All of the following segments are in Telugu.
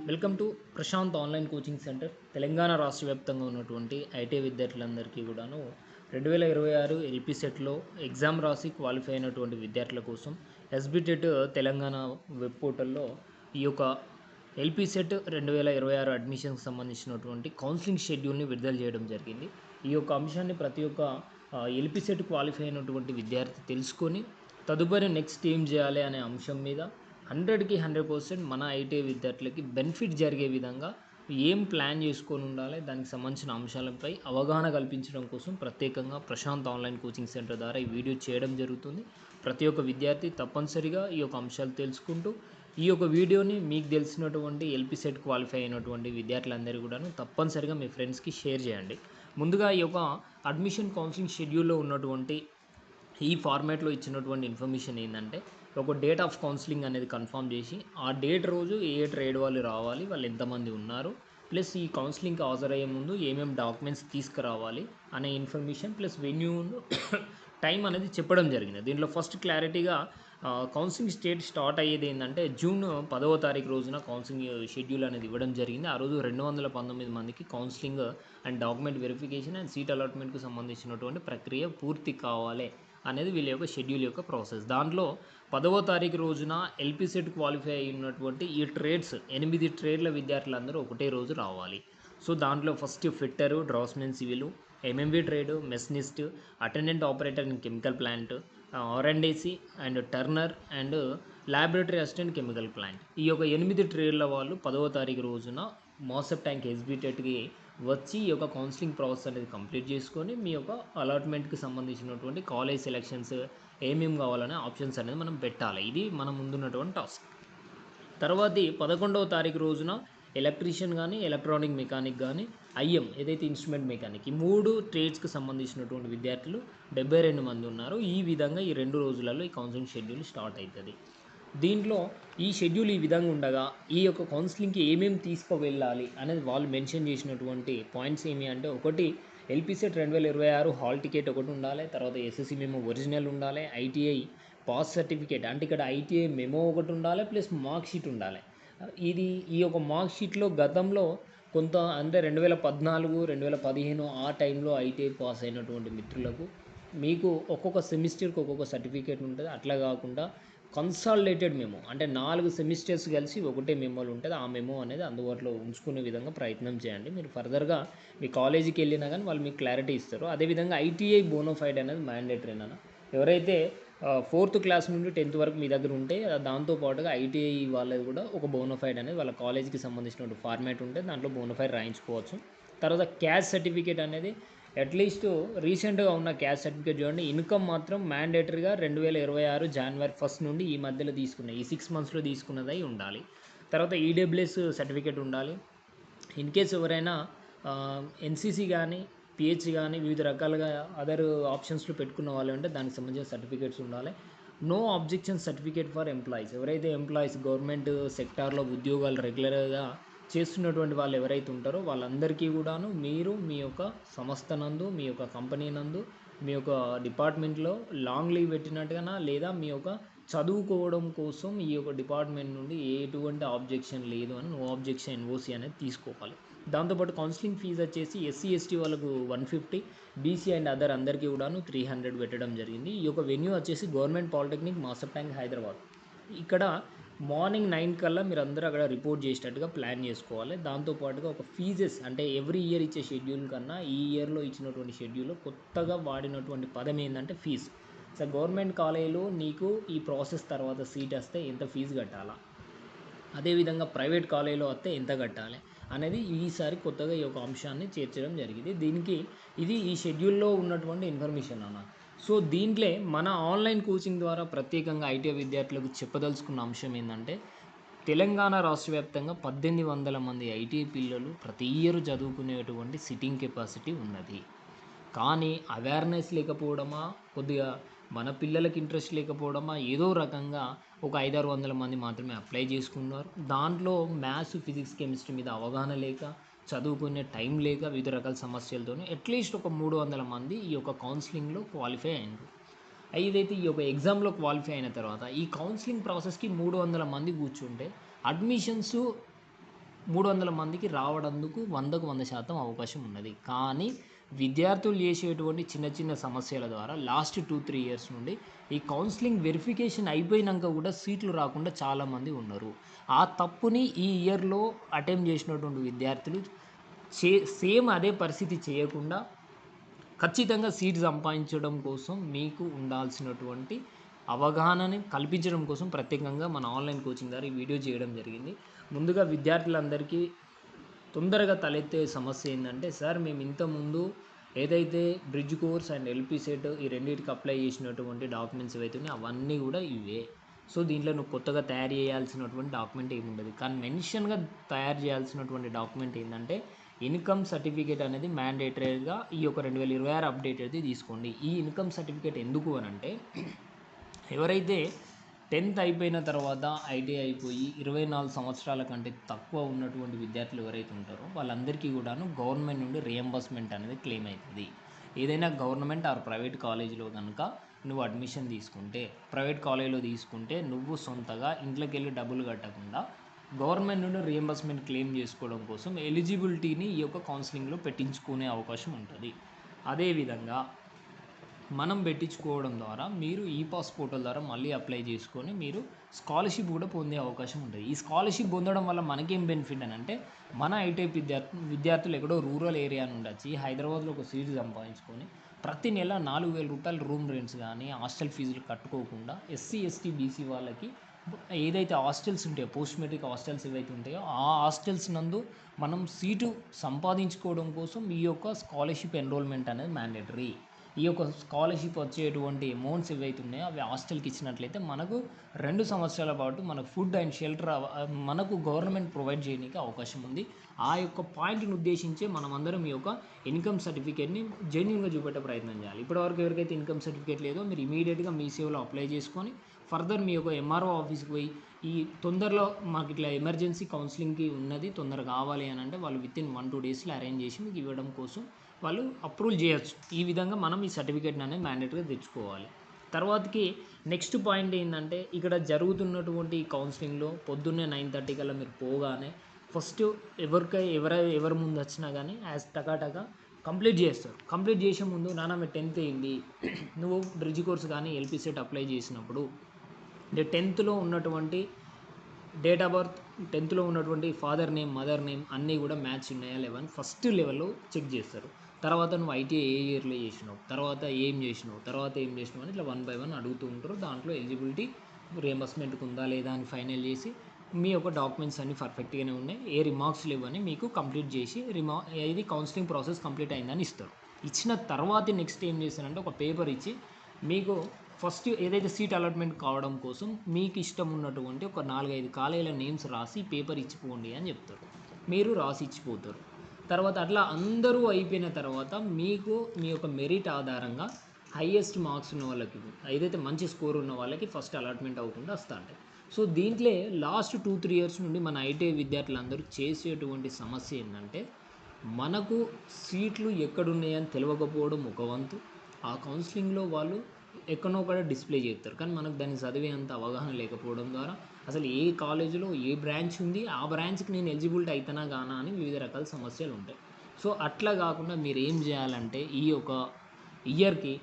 Welcome to Prashant online coaching centre. Telangana రాష్ట్ర వ్యాప్తంగా ఉన్నటువంటి ఐటీ విద్యార్థులందరికీ కూడాను 2026 ఎల్పి సెట్లో ఎగ్జామ్ రాసి క్వాలిఫై అయినటువంటి విద్యార్థుల కోసం ఎస్బిటెట్ తెలంగాణ వెబ్ పోర్టల్లో ఈ యొక్క ఎల్పి సెట్ 2026 అడ్మిషన్కి సంబంధించినటువంటి కౌన్సిలింగ్ షెడ్యూల్ని విడుదల చేయడం జరిగింది. ఈ యొక్క అంశాన్ని ప్రతి ఒక్క ఎల్పి సెట్ క్వాలిఫై అయినటువంటి విద్యార్థి తెలుసుకొని తదుపరి నెక్స్ట్ ఏం చేయాలి అనే అంశం మీద 100కి 100% మన ఐటీ విద్యార్థులకి బెనిఫిట్ జరిగే విధంగా ఏం ప్లాన్ చేసుకొని ఉండాలి, దానికి సంబంధించిన అంశాలపై అవగాహన కల్పించడం కోసం ప్రత్యేకంగా ప్రశాంత్ ఆన్లైన్ కోచింగ్ సెంటర్ ద్వారా ఈ వీడియో చేయడం జరుగుతుంది. ప్రతి ఒక్క విద్యార్థి తప్పనిసరిగా ఈ యొక్క అంశాలు తెలుసుకుంటూ ఈ యొక్క వీడియోని మీకు తెలిసినటువంటి ఎల్పి సెట్ క్వాలిఫై అయినటువంటి విద్యార్థులందరూ కూడాను తప్పనిసరిగా మీ ఫ్రెండ్స్కి షేర్ చేయండి. ముందుగా ఈ యొక్క అడ్మిషన్ కౌన్సిలింగ్ షెడ్యూల్లో ఉన్నటువంటి ఈ ఫార్మాట్లో ఇచ్చినటువంటి ఇన్ఫర్మేషన్ ఏంటంటే, ఒక డేట్ ఆఫ్ కౌన్సిలింగ్ అనేది కన్ఫర్మ్ చేసి ఆ డేట్ రోజు ఏ ట్రేడ్ వాళ్ళు రావాలి, వాళ్ళు ఎంతమంది ఉన్నారు, ప్లస్ ఈ కౌన్సిలింగ్కి హాజరయ్యే ముందు ఏమేమి డాక్యుమెంట్స్ తీసుకురావాలి అనే ఇన్ఫర్మేషన్ ప్లస్ వెన్యూ టైం అనేది చెప్పడం జరిగింది. దీంట్లో ఫస్ట్ క్లారిటీగా కౌన్సిలింగ్ స్టార్ట్ అయ్యేది ఏంటంటే జూన్ 10వ తారీఖు రోజున కౌన్సిలింగ్ షెడ్యూల్ అనేది ఇవ్వడం జరిగింది. ఆ రోజు 219 మందికి counselling and document verification and seat అలాట్మెంట్కి సంబంధించినటువంటి ప్రక్రియ పూర్తి కావాలి అనేది వీళ్ళ యొక్క షెడ్యూల్ యొక్క ప్రాసెస్. దాంట్లో 10వ తారీఖు రోజున ఎల్పి సెట్ క్వాలిఫై అయినటువంటి ఈ ట్రేడ్స్ 8 ట్రేడ్ల విద్యార్థులందరూ ఒకటే రోజు రావాలి. సో దాంట్లో first fitter, draughtsman civil, MMV trade, machinist, attendant operator in chemical plant, R and AC and turner and laboratory assistant chemical plant. ఈ యొక్క 8 ట్రేడ్ల వాళ్ళు 10వ తారీఖు రోజున మాసప్ ట్యాంక్ ఎస్బిటెట్కి వచ్చి ఈ యొక్క కౌన్సిలింగ్ ప్రాసెస్ అనేది కంప్లీట్ చేసుకొని మీ యొక్క అలాట్మెంట్కి సంబంధించినటువంటి కాలేజ్ సెలెక్షన్స్ ఏమేమి కావాలనే ఆప్షన్స్ అనేది మనం పెట్టాలి. ఇది మన ముందున్నటువంటి టాస్క్. తర్వాతి 11వ తారీఖు రోజున ఎలక్ట్రీషియన్ కానీ, ఎలక్ట్రానిక్ మెకానిక్ కానీ, ఐఎం ఏదైతే ఇన్స్ట్రుమెంట్ మెకానిక్, ఈ 3 ట్రేడ్స్కి సంబంధించినటువంటి విద్యార్థులు 72 మంది ఉన్నారు. ఈ విధంగా ఈ 2 రోజులలో ఈ కౌన్సిలింగ్ షెడ్యూల్ స్టార్ట్ అవుతుంది. దీంట్లో ఈ షెడ్యూల్ ఈ విధంగా ఉండగా ఈ యొక్క కౌన్సిలింగ్కి ఏమేమి తీసుకువెళ్ళాలి అనేది వాళ్ళు మెన్షన్ చేసినటువంటి పాయింట్స్ ఏమి అంటే, ఒకటి ఎల్పి సెట్ 2026 హాల్ టికెట్ ఒకటి ఉండాలి. తర్వాత ఎస్ఎస్సి మెమో ఒరిజినల్ ఉండాలి. ఐటీఐ పాస్ సర్టిఫికేట్ అంటే ఇక్కడ ఐటీఐ మెమో ఒకటి ఉండాలి, ప్లస్ మార్క్ షీట్ ఉండాలి. ఈ యొక్క మార్క్ షీట్లో గతంలో కొంత అంటే 2014, 2015 ఆ టైంలో ఐటీఐ పాస్ అయినటువంటి మిత్రులకు మీకు ఒక్కొక్క సెమిస్టర్కి ఒక్కొక్క సర్టిఫికేట్ ఉంటుంది. అట్లా కాకుండా కన్సాలిడేటెడ్ మెమో అంటే 4 సెమిస్టర్స్ కలిసి ఒకటే మెమోలు ఉంటుంది. ఆ మెమో అనేది అందుబాటులో ఉంచుకునే విధంగా ప్రయత్నం చేయండి. మీరు ఫర్దర్గా మీ కాలేజీకి వెళ్ళినా కానీ వాళ్ళు మీకు క్లారిటీ ఇస్తారు. అదేవిధంగా ఐటీఐ బోనోఫైడ్ అనేది మ్యాండేటరీ అన్న. ఎవరైతే 4th క్లాస్ నుండి 10th వరకు మీ దగ్గర ఉంటే దాంతోపాటుగా ఐటీఐ వాళ్ళది కూడా ఒక బోనోఫైడ్ అనేది వాళ్ళ కాలేజీకి సంబంధించిన ఫార్మాట్ ఉంటే దాంట్లో బోనోఫైడ్ రాయించుకోవచ్చు. తర్వాత క్యాస్ట్ సర్టిఫికేట్ అనేది అట్లీస్ట్ రీసెంట్గా ఉన్న క్యాస్ట్ సర్టిఫికేట్ చూడండి. ఇన్కమ్ మాత్రం మ్యాండేటరీగా 2026 జనవరి 1 నుండి ఈ మధ్యలో తీసుకున్న ఈ 6 monthsలో తీసుకున్నదై ఉండాలి. తర్వాత ఈడబ్ల్యూఎస్ సర్టిఫికేట్ ఉండాలి. ఇన్ కేస్ ఎవరైనా ఎన్సీసీ కానీ, పిహెచ్ కానీ వివిధ రకాలుగా అదర్ ఆప్షన్స్లో పెట్టుకున్న వాళ్ళు అంటే దానికి సంబంధించిన సర్టిఫికేట్స్ ఉండాలి. No objection certificate for employees, ఎవరైతే ఎంప్లాయీస్ గవర్నమెంట్ సెక్టార్లో ఉద్యోగాలు రెగ్యులర్గా చేస్తున్నటువంటి వాళ్ళు ఎవరైతే ఉంటారో వాళ్ళందరికీ కూడాను మీరు మీ యొక్క సంస్థ నందు, మీ యొక్క కంపెనీ నందు, మీ యొక్క డిపార్ట్మెంట్లో లాంగ్ లీవ్ పెట్టినట్టుగా లేదా మీ యొక్క చదువుకోవడం కోసం ఈ యొక్క డిపార్ట్మెంట్ నుండి ఎటువంటి ఆబ్జెక్షన్ లేదు అని నో ఆబ్జెక్షన్ ఎన్ఓసి అనేది తీసుకోవాలి. దాంతోపాటు కౌన్సిలింగ్ ఫీజు వచ్చేసి ఎస్సీ ఎస్టీ వాళ్ళకు 150, బీసీ అండ్ అదర్ అందరికీ కూడాను 300 పెట్టడం జరిగింది. ఈ యొక్క వెన్యూ వచ్చేసి గవర్నమెంట్ పాలిటెక్నిక్ మాసప్ ట్యాంక్ హైదరాబాద్. ఇక్కడ మార్నింగ్ 9 కల్లా మీరు అందరూ అక్కడ రిపోర్ట్ చేసేటట్టుగా ప్లాన్ చేసుకోవాలి. దాంతోపాటుగా ఒక ఫీజెస్ అంటే ఎవ్రీ ఇయర్ ఇచ్చే షెడ్యూల్ కన్నా ఈ ఇయర్లో ఇచ్చినటువంటి షెడ్యూల్లో కొత్తగా వాడినటువంటి పదం ఏంటంటే ఫీజు. సో గవర్నమెంట్ కాలేజీలో నీకు ఈ ప్రాసెస్ తర్వాత సీట్ వస్తే ఎంత ఫీజు కట్టాలా, అదేవిధంగా ప్రైవేట్ కాలేజీలో వస్తే ఎంత కట్టాలి అనేది ఈసారి కొత్తగా ఈ యొక్క అంశాన్ని చేర్చడం జరిగింది. ఇది ఈ షెడ్యూల్లో ఉన్నటువంటి ఇన్ఫర్మేషన్ అన్న. సో దీంట్లో మన ఆన్లైన్ కోచింగ్ ద్వారా ప్రత్యేకంగా ఐటీ విద్యార్థులకు చెప్పదలుచుకున్న అంశం ఏంటంటే, తెలంగాణ రాష్ట్ర వ్యాప్తంగా 1800 మంది ఐటీ పిల్లలు ప్రతి ఇయర్ చదువుకునేటువంటి సిట్టింగ్ కెపాసిటీ ఉన్నది. కానీ అవేర్నెస్ లేకపోవడమా, కొద్దిగా మన పిల్లలకి ఇంట్రెస్ట్ లేకపోవడమా, ఏదో రకంగా ఒక 500-600 మంది మాత్రమే అప్లై చేసుకున్నారు. దాంట్లో మ్యాథ్స్, ఫిజిక్స్, కెమిస్ట్రీ మీద అవగాహన లేక, చదువుకునే టైం లేక వివిధ రకాల సమస్యలతో అట్లీస్ట్ ఒక 300 మంది ఈ యొక్క కౌన్సిలింగ్లో క్వాలిఫై అయినారు. ఏదైతే ఈ యొక్క ఎగ్జామ్లో క్వాలిఫై అయిన తర్వాత ఈ కౌన్సిలింగ్ ప్రాసెస్కి 300 మంది కూర్చుంటే అడ్మిషన్స్ 300 మందికి రావడందుకు 100కు 100% అవకాశం ఉన్నది. కానీ విద్యార్థులు చేసేటువంటి చిన్న చిన్న సమస్యల ద్వారా లాస్ట్ 2-3 ఇయర్స్ నుండి ఈ కౌన్సిలింగ్ వెరిఫికేషన్ అయిపోయినాక కూడా సీట్లు రాకుండా చాలామంది ఉన్నారు. ఆ తప్పుని ఈ ఇయర్‌లో అటెంప్ట్ చేసినటువంటి విద్యార్థులు సేమ్ అదే పరిస్థితి చేయకుండా ఖచ్చితంగా సీట్ సంపాదించడం కోసం మీకు ఉండాల్సినటువంటి అవగాహనని కల్పించడం కోసం ప్రత్యేకంగా మన ఆన్లైన్ కోచింగ్ ద్వారా ఈ వీడియో చేయడం జరిగింది. ముందుగా విద్యార్థులందరికీ తొందరగా తలెత్తే సమస్య ఏంటంటే, సార్ మేము ఇంతకుముందు ఏదైతే bridge course and LP set ఈ రెండింటికి అప్లై చేసినటువంటి డాక్యుమెంట్స్ ఏవైతే ఉన్నాయో అవన్నీ కూడా ఇవే. సో దీంట్లో నువ్వు కొత్తగా తయారు చేయాల్సినటువంటి డాక్యుమెంట్ ఏమి ఉండదు. కానీ మెన్షన్గా తయారు చేయాల్సినటువంటి డాక్యుమెంట్ ఏంటంటే ఇన్కమ్ సర్టిఫికేట్ అనేది మ్యాండేటరీగా ఈ యొక్క 2026 అప్డేట్ అయితే తీసుకోండి. ఈ ఇన్కమ్ సర్టిఫికేట్ ఎందుకు అని అంటే, ఎవరైతే 10th అయిపోయిన తర్వాత ఐటీఐ అయిపోయి 24 సంవత్సరాల కంటే తక్కువ ఉన్నటువంటి విద్యార్థులు ఎవరైతే ఉంటారో వాళ్ళందరికీ కూడాను గవర్నమెంట్ నుండి రియంబర్స్మెంట్ అనేది క్లెయిమ్ అవుతుంది. ఏదైనా గవర్నమెంట్ ఆర్ ప్రైవేట్ కాలేజీలో కనుక నువ్వు అడ్మిషన్ తీసుకుంటే, ప్రైవేట్ కాలేజీలో తీసుకుంటే నువ్వు సొంతగా ఇంట్లోకి వెళ్ళి డబ్బులు కట్టకుండా గవర్నమెంట్ నుండి రియంబర్స్మెంట్ క్లెయిమ్ చేసుకోవడం కోసం ఎలిజిబిలిటీని ఈ యొక్క కౌన్సిలింగ్లో పెట్టించుకునే అవకాశం ఉంటుంది. అదేవిధంగా మనం పెట్టించుకోవడం ద్వారా మీరు ఈ పాస్ పోర్టల్ ద్వారా మళ్ళీ అప్లై చేసుకొని మీరు స్కాలర్షిప్ కూడా పొందే అవకాశం ఉంటుంది. ఈ స్కాలర్షిప్ పొందడం వల్ల మనకేం బెనిఫిట్ అని అంటే, మన ఐటీఐ విద్యార్థులు ఎక్కడో రూరల్ ఏరియా నుండి వచ్చి హైదరాబాద్లో ఒక సీటు సంపాదించుకొని ప్రతి నెల 4,000 రూపాయలు రూమ్ రెంట్స్ కానీ హాస్టల్ ఫీజులు కట్టుకోకుండా ఎస్సీ ఎస్టీ బీసీ వాళ్ళకి ఏదైతే హాస్టల్స్ ఉంటాయో పోస్ట్ మెట్రిక్ హాస్టల్స్ ఏవైతే ఉంటాయో ఆ హాస్టల్స్ నందు మనం సీటు సంపాదించుకోవడం కోసం ఈ యొక్క స్కాలర్షిప్ ఎన్రోల్మెంట్ అనేది మ్యాండేటరీ. ఈ యొక్క స్కాలర్షిప్ వచ్చేటువంటి అమౌంట్స్ ఏవైతే ఉన్నాయో అవి హాస్టల్కి ఇచ్చినట్లయితే మనకు 2 సంవత్సరాల పాటు మనకు ఫుడ్ అండ్ షెల్టర్ మనకు గవర్నమెంట్ ప్రొవైడ్ చేయడానికి అవకాశం ఉంది. ఆ యొక్క పాయింట్ని ఉద్దేశించే మనమందరం ఈ యొక్క ఇన్కమ్ సర్టిఫికేట్ని జెన్యూన్గా చూపెట్టే ప్రయత్నం చేయాలి. ఇప్పటివరకు ఎవరికైతే ఇన్కమ్ సర్టిఫికేట్ లేదో మీరు ఇమీడియట్గా మీ సేవలో అప్లై చేసుకొని ఫర్దర్ మీ యొక్క ఎంఆర్ఓ ఆఫీస్కి పోయి ఈ తొందరలో మాకు ఇట్లా ఎమర్జెన్సీ కౌన్సిలింగ్కి ఉన్నది తొందరగా కావాలి అని అంటే వాళ్ళు వితిన్ 1-2 డేస్లో అరేంజ్ చేసి మీకు ఇవ్వడం కోసం వాళ్ళు అప్రూవల్ చేయొచ్చు. ఈ విధంగా మనం ఈ సర్టిఫికేట్ని అనేది మ్యాండేటరీగా తెచ్చుకోవాలి. తర్వాతకి నెక్స్ట్ పాయింట్ ఏంటంటే, ఇక్కడ జరుగుతున్నటువంటి ఈ కౌన్సిలింగ్లో పొద్దున్నే 9:30 కల్లా మీరు పోగానే ఫస్ట్ ఎవరి ముందు వచ్చినా కానీ టకాటకా కంప్లీట్ చేస్తారు. కంప్లీట్ చేసే ముందు నాన్న మీరు 10th అయింది, నువ్వు బ్రిడ్జ్ కోర్స్ కానీ ఎల్పి సెట్ అప్లై చేసినప్పుడు 10thలో ఉన్నటువంటి డేట్ ఆఫ్ బర్త్, 10thలో ఉన్నటువంటి ఫాదర్ నేమ్ మదర్ నేమ్ అన్నీ కూడా మ్యాచ్ ఉన్నాయా లేవా అని ఫస్ట్ లెవెల్లో చెక్ చేస్తారు. తర్వాత నువ్వు ఐటీఐ ఏ ఇయర్లో చేసినావు, తర్వాత ఏం చేసినావు అని ఇట్లా 1 by 1 అడుగుతూ ఉంటారు. దాంట్లో ఎలిజిబిలిటీ రియంబర్స్మెంట్కి ఉందా లేదా అని ఫైనల్ చేసి మీ యొక్క డాక్యుమెంట్స్ అన్నీ పర్ఫెక్ట్గానే ఉన్నాయి, ఏ రిమార్క్స్ లేవని మీకు కంప్లీట్ చేసి ఇది కౌన్సిలింగ్ ప్రాసెస్ కంప్లీట్ అయిందని ఇస్తారు. ఇచ్చిన తర్వాత నెక్స్ట్ ఏం చేస్తారంటే ఒక పేపర్ ఇచ్చి మీకు ఫస్ట్ ఏదైతే సీట్ అలాట్మెంట్ కావడం కోసం మీకు ఇష్టం ఉన్నటువంటి ఒక 4-5 కాలేజీల నేమ్స్ రాసి పేపర్ ఇచ్చిపోండి అని చెప్తారు. మీరు రాసి ఇచ్చిపోతారు. తర్వాత అట్లా అందరూ అయిపోయిన తర్వాత మీకు మీ యొక్క మెరిట్ ఆధారంగా హైయెస్ట్ మార్క్స్ ఉన్న వాళ్ళకి, ఏదైతే మంచి స్కోర్ ఉన్న వాళ్ళకి ఫస్ట్ అలాట్మెంట్ అవ్వకుండా వస్తుంటాయి. సో దీంట్లో లాస్ట్ 2-3 ఇయర్స్ నుండి మన ఐటీఐ విద్యార్థులందరూ చేసేటువంటి సమస్య ఏంటంటే, మనకు సీట్లు ఎక్కడున్నాయని తెలియకపోవడం ఒక వంతు, ఆ కౌన్సిలింగ్లో వాళ్ళు ఎక్కడో కూడా డిస్ప్లే చేస్తారు. కానీ మనకు దాన్ని చదివే అంత అవగాహన లేకపోవడం ద్వారా అసలు ఏ కాలేజీలో ఏ బ్రాంచ్ ఉంది, ఆ బ్రాంచ్కి నేను ఎలిజిబిలిటీ అవుతానా గానా అని వివిధ రకాల సమస్యలు ఉంటాయి. సో అట్లా కాకుండా మీరు ఏం చేయాలంటే, ఈ యొక్క ఇయర్కి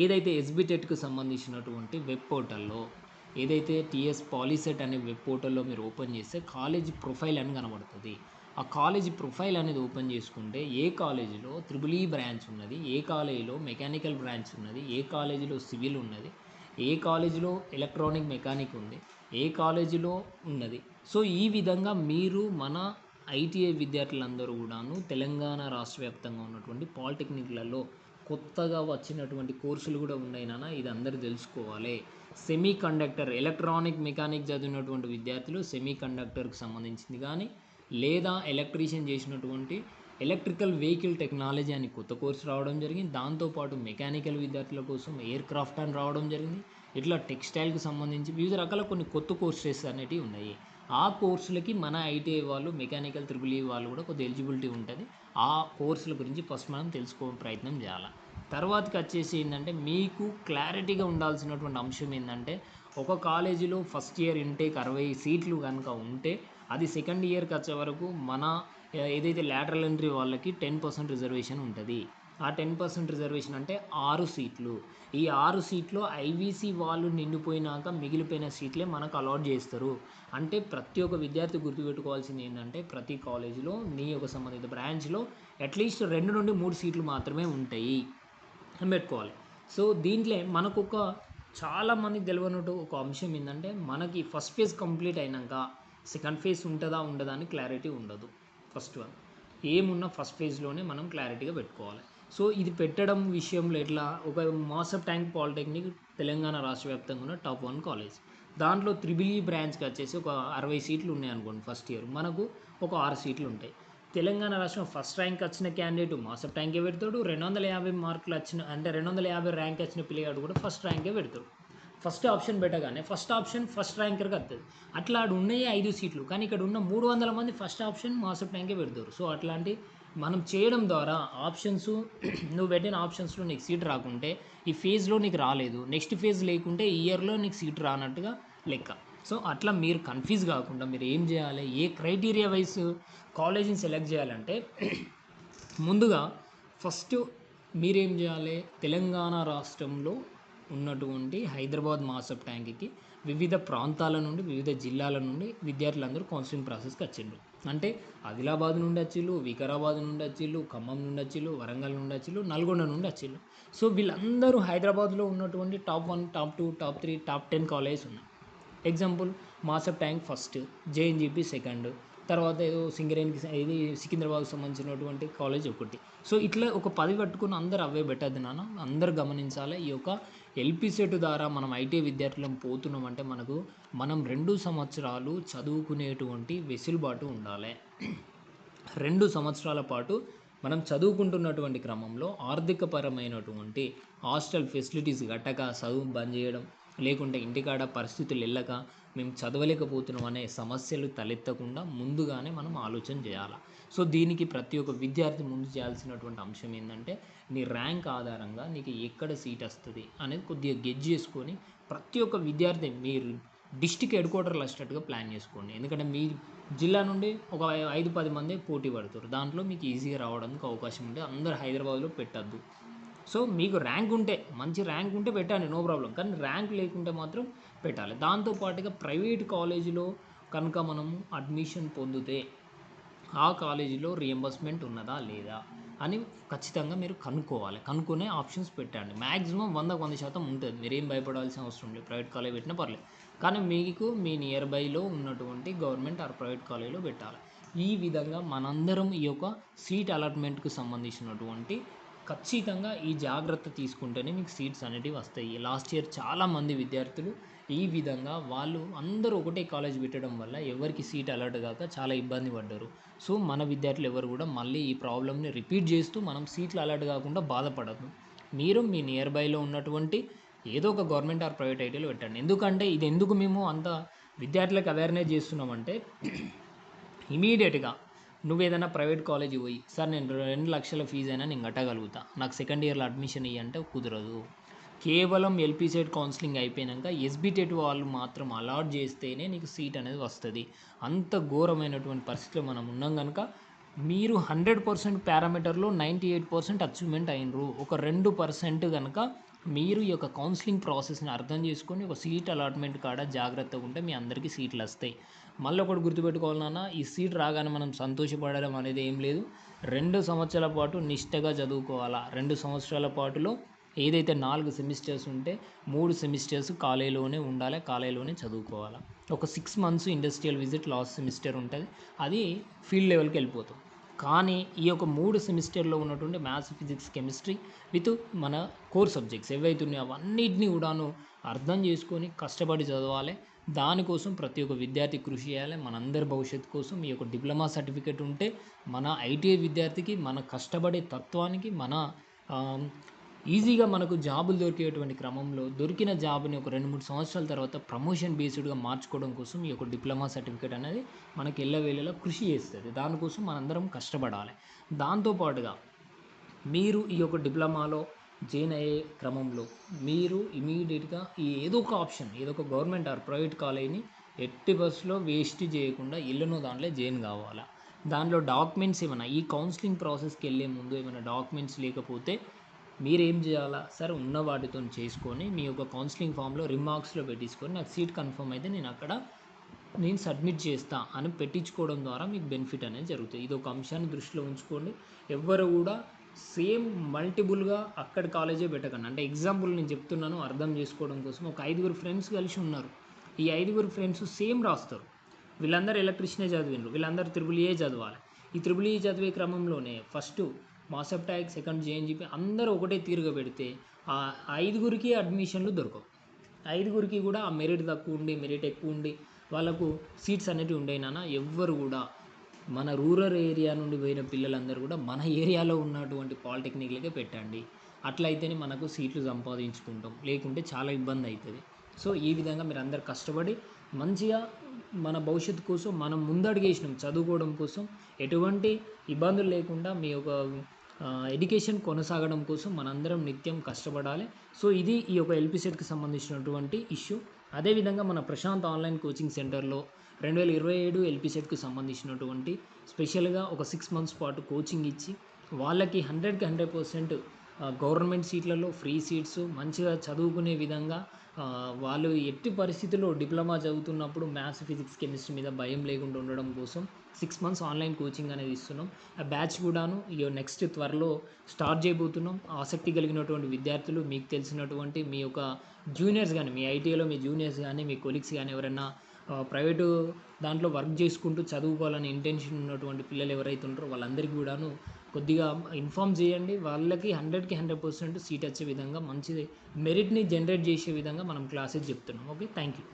ఏదైతే ఎస్బిటెట్కి సంబంధించినటువంటి వెబ్ పోర్టల్లో ఏదైతే టీఎస్ పాలిసెట్ అనే వెబ్ పోర్టల్లో మీరు ఓపెన్ చేస్తే కాలేజీ ప్రొఫైల్ అని కనబడుతుంది. ఆ కాలేజీ ప్రొఫైల్ అనేది ఓపెన్ చేసుకుంటే ఏ కాలేజీలో త్రిబుల్ బ్రాంచ్ ఉన్నది, ఏ కాలేజీలో మెకానికల్ బ్రాంచ్ ఉన్నది, ఏ కాలేజీలో సివిల్ ఉన్నది, ఏ కాలేజీలో ఎలక్ట్రానిక్ మెకానిక్ ఉంది, ఏ కాలేజీలో ఉన్నది. సో ఈ విధంగా మీరు మన ఐటీఐ విద్యార్థులందరూ కూడాను తెలంగాణ రాష్ట్ర వ్యాప్తంగా ఉన్నటువంటి పాలిటెక్నిక్లలో కొత్తగా వచ్చినటువంటి కోర్సులు కూడా ఉన్నాయి నాన్న, ఇది అందరూ తెలుసుకోవాలి. సెమీ కండక్టర్ ఎలక్ట్రానిక్ మెకానిక్ చదివినటువంటి విద్యార్థులు సెమీ కండక్టర్కి సంబంధించింది కానీ, లేదా ఎలక్ట్రీషియన్ చేసినటువంటి ఎలక్ట్రికల్ వెహికల్ టెక్నాలజీ అని కొత్త కోర్సు రావడం జరిగింది. దాంతోపాటు మెకానికల్ విద్యార్థుల కోసం ఎయిర్ క్రాఫ్ట్ అని రావడం జరిగింది. ఇట్లా టెక్స్టైల్కి సంబంధించి వివిధ రకాల కొన్ని కొత్త కోర్సెస్ అనేటివి ఉన్నాయి. ఆ కోర్సులకి మన ఐటీఐ వాళ్ళు మెకానికల్ త్రిబుల్ ఈ వాళ్ళు కూడా కొద్దిగా ఎలిజిబిలిటీ ఉంటుంది. ఆ కోర్సుల గురించి ఫస్ట్ మనం తెలుసుకోవడం ప్రయత్నం చేయాలి. తర్వాతకి వచ్చేసి ఏంటంటే, మీకు క్లారిటీగా ఉండాల్సినటువంటి అంశం ఏంటంటే, ఒక కాలేజీలో ఫస్ట్ ఇయర్ ఇంటేక్ 60 సీట్లు కనుక ఉంటే అది సెకండ్ ఇయర్కి వచ్చే వరకు మన ఏదైతే లాటరల్ ఎంట్రీ వాళ్ళకి 10% రిజర్వేషన్ ఉంటుంది. ఆ 10% రిజర్వేషన్ అంటే 6 సీట్లు. ఈ 6 సీట్లు ఐవీసీ వాళ్ళు నిండిపోయినాక మిగిలిపోయిన సీట్లే మనకు అలాట్ చేస్తారు. అంటే ప్రతి ఒక్క విద్యార్థి గుర్తుపెట్టుకోవాల్సింది ఏంటంటే ప్రతి కాలేజీలో నీ యొక్క సంబంధిత బ్రాంచ్లో అట్లీస్ట్ 2 నుండి 3 సీట్లు మాత్రమే ఉంటాయి అని పెట్టుకోవాలి. సో దీంట్లో మనకు చాలా మందికి తెలియనట్టు ఒక అంశం ఏంటంటే మనకి ఫస్ట్ ఫేజ్ కంప్లీట్ అయినాక సెకండ్ ఫేజ్ ఉంటుందా ఉండదా అని క్లారిటీ ఉండదు. ఫస్ట్ వన్ ఏమున్నా ఫస్ట్ ఫేజ్లోనే మనం క్లారిటీగా పెట్టుకోవాలి. సో ఇది పెట్టడం విషయంలో ఎట్లా ఒక మాసప్ ట్యాంక్ పాలిటెక్నిక్ తెలంగాణ రాష్ట్ర వ్యాప్తంగా ఉన్న టాప్ 1 కాలేజ్. దాంట్లో త్రిబుల్ ఈ బ్రాంచ్కి వచ్చేసి ఒక 60 సీట్లు ఉన్నాయి అనుకోండి. ఫస్ట్ ఇయర్ మనకు ఒక 6 సీట్లు ఉంటాయి. తెలంగాణ రాష్ట్రం ఫస్ట్ ర్యాంక్ వచ్చిన క్యాండిడేట్ మాసప్ ట్యాంకే పెడతాడు. 250 మార్కులు వచ్చిన అంటే 250 ర్యాంక్ వచ్చిన పిల్లగాడు కూడా ఫస్ట్ ర్యాంకే పెడతాడు. ఫస్ట్ ఆప్షన్ పెట్టగానే ఫస్ట్ ఆప్షన్ ఫస్ట్ ర్యాంకర్కి వస్తుంది. అట్లా ఆడు ఉన్నాయి 5 సీట్లు, కానీ ఇక్కడ ఉన్న 300 మంది ఫస్ట్ ఆప్షన్ మాసప్ ట్యాంకే పెడతారు. సో అట్లాంటి మనం చేయడం ద్వారా ఆప్షన్స్ నువ్వు పెట్టిన ఆప్షన్స్లో నీకు సీట్ రాకుంటే ఈ ఫేజ్లో నీకు రాలేదు, నెక్స్ట్ ఫేజ్ లేకుంటే ఈ ఇయర్లో నీకు సీట్ రానట్టుగా లెక్క. సో అట్లా మీరు కన్ఫ్యూజ్ కాకుండా మీరు ఏం చేయాలి, ఏ క్రైటీరియా వైజ్ కాలేజీని సెలెక్ట్ చేయాలంటే ముందుగా ఫస్ట్ మీరేం చేయాలి, తెలంగాణ రాష్ట్రంలో ఉన్నటువంటి హైదరాబాద్ మాసప్ ట్యాంక్కి వివిధ ప్రాంతాల నుండి వివిధ జిల్లాల నుండి విద్యార్థులందరూ కౌన్సిలింగ్ ప్రాసెస్కి వచ్చిండ్రు. అంటే ఆదిలాబాద్ నుండి వచ్చిళ్ళు, వికారాబాద్ నుండి వచ్చిళ్ళు, ఖమ్మం నుండి వచ్చిళ్ళు, వరంగల్ నుండి వచ్చిళ్ళు, నల్గొండ నుండి వచ్చిళ్ళు. సో వీళ్ళందరూ హైదరాబాద్లో ఉన్నటువంటి top 1, top 2, top 3, top 10 colleges ఉన్నాయి. ఎగ్జాంపుల్ మాసప్ ట్యాంక్ ఫస్ట్, జేఎన్జీపీ సెకండ్, తర్వాత ఏదో సింగరేణికి ఇది సికింద్రాబాద్కి సంబంధించినటువంటి కాలేజ్ ఒకటి. సో ఇట్లా ఒక 10 పట్టుకుని అందరు అవే పెట్టద్దు నాన్న, అందరు గమనించాలి. ఈ యొక్క ఎల్పీ సెట్ ద్వారా మనం ఐటీ విద్యార్థులం పోతున్నామంటే మనం 2 సంవత్సరాలు చదువుకునేటువంటి వెసులుబాటు ఉండాలి. 2 సంవత్సరాల పాటు మనం చదువుకుంటున్నటువంటి క్రమంలో ఆర్థికపరమైనటువంటి హాస్టల్ ఫెసిలిటీస్ గట్టక చదువు బంద్ చేయడం, లేకుంటే ఇంటికాడ పరిస్థితులు వెళ్ళక మేము చదవలేకపోతున్నాం అనే సమస్యలు తలెత్తకుండా ముందుగానే మనం ఆలోచన చేయాలి. సో దీనికి ప్రతి ఒక్క విద్యార్థి ముందు చేయాల్సినటువంటి అంశం ఏంటంటే నీ ర్యాంక్ ఆధారంగా నీకు ఎక్కడ సీట్ వస్తుంది అనేది కొద్దిగా గెజ్ చేసుకొని ప్రతి ఒక్క విద్యార్థి మీరు డిస్టిక్ హెడ్ క్వార్టర్లు వచ్చేటట్టుగా ప్లాన్ చేసుకోండి. ఎందుకంటే మీ జిల్లా నుండి ఒక 5-10 మంది పోటీ పడుతారు. దాంట్లో మీకు ఈజీగా రావడానికి అవకాశం ఉంటే అందరు హైదరాబాద్లో పెట్టద్దు. సో మీకు ర్యాంక్ ఉంటే మంచి ర్యాంక్ ఉంటే పెట్టండి, నో ప్రాబ్లం. కానీ ర్యాంక్ లేకుంటే మాత్రం పెట్టాలి. దాంతోపాటుగా ప్రైవేట్ కాలేజీలో కనుక మనము అడ్మిషన్ పొందితే ఆ కాలేజీలో రియంబర్స్మెంట్ ఉన్నదా లేదా అని ఖచ్చితంగా మీరు కనుక్కోవాలి. కనుక్కునే ఆప్షన్స్ పెట్టండి. మ్యాక్సిమం 100% ఉంటుంది. మీరేం భయపడాల్సిన అవసరం లేదు. ప్రైవేట్ కాలేజ్ పెట్టినా పర్లేదు, కానీ మీకు మీ నియర్ బైలో ఉన్నటువంటి గవర్నమెంట్ ఆర్ ప్రైవేట్ కాలేజీలో పెట్టాలి. ఈ విధంగా మనందరం ఈ యొక్క సీట్ అలాట్మెంట్కి సంబంధించినటువంటి ఖచ్చితంగా ఈ జాగ్రత్త తీసుకుంటేనే మీకు సీట్స్ అనేటివి వస్తాయి. లాస్ట్ ఇయర్ చాలామంది విద్యార్థులు ఈ విధంగా వాళ్ళు అందరూ ఒకటే కాలేజ్ పెట్టడం వల్ల ఎవరికి సీట్ అలాట్ కాక చాలా ఇబ్బంది పడ్డారు. సో మన విద్యార్థులు ఎవరు కూడా మళ్ళీ ఈ ప్రాబ్లమ్ని రిపీట్ చేస్తూ మనం సీట్లు అలాట్ కాకుండా బాధపడద్దు. మీరు మీ నియర్ బైలో ఉన్నటువంటి ఏదో ఒక గవర్నమెంట్ ఆర్ ప్రైవేట్ ఐటీలో పెట్టండి. ఎందుకంటే ఇది ఎందుకు మేము అంత విద్యార్థులకు అవేర్నెస్ చేస్తున్నామంటే ఇమీడియట్గా నువ్వు ఏదైనా ప్రైవేట్ కాలేజీ పోయి సార్ నేను 2 లక్షల ఫీజు అయినా నేను కట్టగలుగుతా, నాకు సెకండ్ ఇయర్లో అడ్మిషన్ ఇవ్వంటే కుదరదు. కేవలం ఎల్పీ సెట్ కౌన్సిలింగ్ అయిపోయాక ఎస్బీ టెట్ వాళ్ళు మాత్రం అలాట్ చేస్తేనే నీకు సీట్ అనేది వస్తుంది. అంత ఘోరమైనటువంటి పరిస్థితిలో మనం ఉన్నాం కనుక మీరు 100% పారామీటర్లో 98% అచీవ్మెంట్ అయినరు. ఒక 2% కనుక మీరు ఈ యొక్క కౌన్సిలింగ్ ప్రాసెస్ని అర్థం చేసుకొని ఒక సీట్ అలాట్మెంట్ కాడ జాగ్రత్తగా ఉంటే మీ అందరికీ సీట్లు వస్తాయి. మళ్ళీ ఒకటి గుర్తుపెట్టుకోవాలన్నా, ఈ సీట్ రాగానే మనం సంతోషపడడం అనేది ఏం లేదు. 2 సంవత్సరాల పాటు నిష్టగా చదువుకోవాలా. 2 సంవత్సరాల పాటులో ఏదైతే 4 సెమిస్టర్స్ ఉంటే 3 సెమిస్టర్స్ కాలేజీలోనే ఉండాలి, కాలేజీలోనే చదువుకోవాలి. ఒక 6 months industrial visit last semester ఉంటుంది, అది ఫీల్డ్ లెవెల్కి వెళ్ళిపోతాం. కానీ ఈ యొక్క 3 సెమిస్టర్లో ఉన్నటువంటి మ్యాథ్స్, ఫిజిక్స్, కెమిస్ట్రీ విత్ మన కోర్ సబ్జెక్ట్స్ ఏవైతే ఉన్నాయో అవన్నిటిని కూడాను అర్థం చేసుకొని కష్టపడి చదవాలి. దానికోసం ప్రతి ఒక్క విద్యార్థి కృషి చేయాలి. మనందరి భవిష్యత్తు కోసం ఈ యొక్క డిప్లొమా సర్టిఫికేట్ ఉంటే మన ఐటీఐ విద్యార్థికి మన కష్టపడే తత్వానికి మన ఈజీగా మనకు జాబులు దొరికేటువంటి క్రమంలో దొరికిన జాబ్ని ఒక 2-3 సంవత్సరాల తర్వాత ప్రమోషన్ బేస్డ్గా మార్చుకోవడం కోసం ఈ యొక్క డిప్లొమా సర్టిఫికేట్ అనేది మనకి ఎల్లవేళలా కృషి చేస్తుంది. దానికోసం మనందరం కష్టపడాలి. దాంతోపాటుగా మీరు ఈ యొక్క డిప్లొమాలో జాయిన్ అయ్యే క్రమంలో మీరు ఇమీడియట్గా ఏదో ఒక ఆప్షన్, ఏదో ఒక గవర్నమెంట్ ఆర్ ప్రైవేట్ కాలేజీని ఎట్టి బస్సులో వేస్ట్ చేయకుండా ఇల్లును దాంట్లో జాయిన్ కావాలా. దాంట్లో డాక్యుమెంట్స్ ఏమైనా ఈ కౌన్సిలింగ్ ప్రాసెస్కి వెళ్ళే ముందు ఏమైనా డాక్యుమెంట్స్ లేకపోతే మీరేం చేయాలా, సరే ఉన్న వాటితో చేసుకొని మీ యొక్క కౌన్సిలింగ్ ఫామ్లో రిమార్క్స్లో పెట్టించుకొని నాకు సీట్ కన్ఫర్మ్ అయితే నేను సబ్మిట్ చేస్తా అని పెట్టించుకోవడం ద్వారా మీకు బెనిఫిట్ అనేది జరుగుతుంది. ఇది ఒక అంశాన్ని దృష్టిలో ఉంచుకోండి. ఎవ్వరు కూడా సేమ్ మల్టిపుల్గా అక్కడ కాలేజే పెట్టకండి. అంటే ఎగ్జాంపుల్ నేను చెప్తున్నాను అర్థం చేసుకోవడం కోసం. ఒక 5 ఫ్రెండ్స్ కలిసి ఉన్నారు. ఈ 5 ఫ్రెండ్స్ సేమ్ రాస్తారు. వీళ్ళందరూ ఎలక్ట్రిషనే చదివిండ్రు, వీళ్ళందరూ త్రిబుల్ ఏ చదవాలి. ఈ త్రిబుల్ ఏ చదివే క్రమంలోనే ఫస్ట్ మాసప్ ట్యాగ్, సెకండ్ జేఎన్జీపీ అందరూ ఒకటే తీరుగా పెడితే ఆ 5 అడ్మిషన్లు దొరకవు. 5 కూడా ఆ మెరిట్ తక్కువ ఉండి మెరిట్ ఎక్కువ ఉండి వాళ్ళకు సీట్స్ అనేవి ఉండేనా. ఎవ్వరు కూడా మన రూరల్ ఏరియా నుండి పోయిన పిల్లలందరూ కూడా మన ఏరియాలో ఉన్నటువంటి పాలిటెక్నిక్లకే పెట్టండి. అట్లయితేనే మనకు సీట్లు సంపాదించుకుంటాం, లేకుంటే చాలా ఇబ్బంది అవుతుంది. సో ఈ విధంగా మీరు అందరు కష్టపడి మంచిగా మన భవిష్యత్తు కోసం మనం ముందడుగేసినాం చదువుకోవడం కోసం. ఎటువంటి ఇబ్బందులు లేకుండా మీ యొక్క ఎడ్యుకేషన్ కొనసాగడం కోసం మనందరం నిత్యం కష్టపడాలి. సో ఇది ఈ యొక్క ఎల్పిసెట్కి సంబంధించినటువంటి ఇష్యూ. అదేవిధంగా మన ప్రశాంత్ ఆన్లైన్ కోచింగ్ సెంటర్లో 2027 ఎల్పిసెట్కి సంబంధించినటువంటి స్పెషల్గా ఒక 6 months పాటు కోచింగ్ ఇచ్చి వాళ్ళకి 100కి 100% గవర్నమెంట్ సీట్లలో ఫ్రీ సీట్స్ మంచిగా చదువుకునే విధంగా వాళ్ళు ఎట్టి పరిస్థితుల్లో డిప్లొమా చదువుతున్నప్పుడు మ్యాథ్స్, ఫిజిక్స్, కెమిస్ట్రీ మీద భయం లేకుండా ఉండడం కోసం 6 months ఆన్లైన్ కోచింగ్ అనేది ఇస్తున్నాం. ఆ బ్యాచ్ కూడాను నెక్స్ట్ త్వరలో స్టార్ట్ చేయబోతున్నాం. ఆసక్తి కలిగినటువంటి విద్యార్థులు, మీకు తెలిసినటువంటి మీ యొక్క జూనియర్స్ కానీ, మీ ఐటీఐలో మీ జూనియర్స్ కానీ, మీ కొలీగ్స్ కానీ ఎవరైనా ప్రైవేటు దాంట్లో వర్క్ చేసుకుంటూ చదువుకోవాలని ఇంటెన్షన్ ఉన్నటువంటి పిల్లలు ఎవరైతే ఉంటారో వాళ్ళందరికీ కూడాను కొద్దిగా ఇన్ఫామ్ చేయండి. వాళ్ళకి 100కి 100% సీట్ వచ్చే విధంగా మంచి మెరిట్ని జనరేట్ చేసే విధంగా మనం క్లాసెస్ చెప్తున్నాం. Okay, thank you.